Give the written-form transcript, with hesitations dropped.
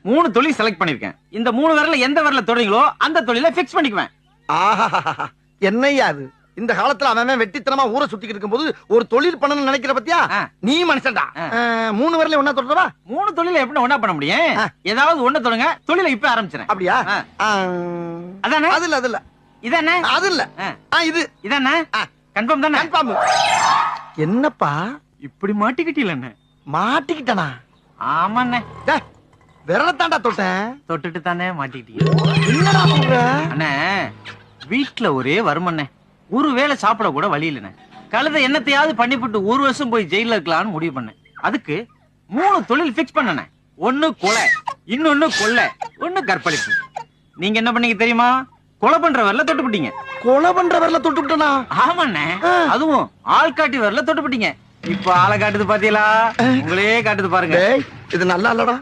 3 தொழில் செலக்ட் பண்ணிருக்கேன். இந்த 3 விரல்ல எந்த விரல்ல தொடுறீங்களோ அந்த தொழிலை ஃபிக்ஸ் பண்ணிக்குவேன். ஆஹா, என்னையா அது? இந்த காலத்துல அவன் வெட்டித்தனமா ஊரை சுத்திக்கிட்டு இருக்கும்போது ஒரு தொழில் பண்ணணும்னு நினைக்கிற பத்தியா? நீ மனுஷன்டா. 3 விரல்ல ஒண்ணா தொடுறவா? 3 தொழிலை எப்படி ஒண்ணா பண்ண முடியும்? ஏதாவது ஒண்ணு தொடுங்க, தொழிலை இப்ப ஆரம்பிச்சிரேன். அப்படியா? அதானே? அது இல்ல. இதானே? அது இல்ல. இது இதானே? கன்ஃபார்ம் தானே? கன்ஃபார்ம். என்னப்பா இப்படி மாட்டிக்கிட்டீங்களே? மாட்டிக்கிட்டனா? ஆமாண்ணே. விரலத்தாண்டா தொட்டேன். தொட்டுட்டு தானே மாட்டிக்கிட்டீங்க. என்னடா சொல்ற? அண்ணே, வீட்டுல ஒரே வருமண்ணே, ஒரு வேளை சாப்பிட கூட வழி இல்லைண்ணே. கழுத என்னத்தையாவது பண்ணிவிட்டு 1 வருஷம் போய் ஜெயில இருக்கலாம்னு முடிவு பண்ணேன். அதுக்கு 3 தொழில் ஃபிக்ஸ் பண்ணனே. 1 கொலை, இன்னொன்னு கொள்ளை, 1 கற்பழிப்பு. நீங்க என்ன பண்ணீங்க தெரியுமா? கொலை பண்ற வரல தொட்டுப்பிட்டீங்க. கொலை பண்ற வரல தொட்டுப்பிட்டனா? ஆமாண்ணே, அதுவும் ஆள்காட்டி வரல தொட்டுப்பிட்டீங்க. இப்ப ஆளை காட்டுது பாத்தீங்களா? உங்களே காட்டுது பாருங்க. இது நல்லா இல்லடா.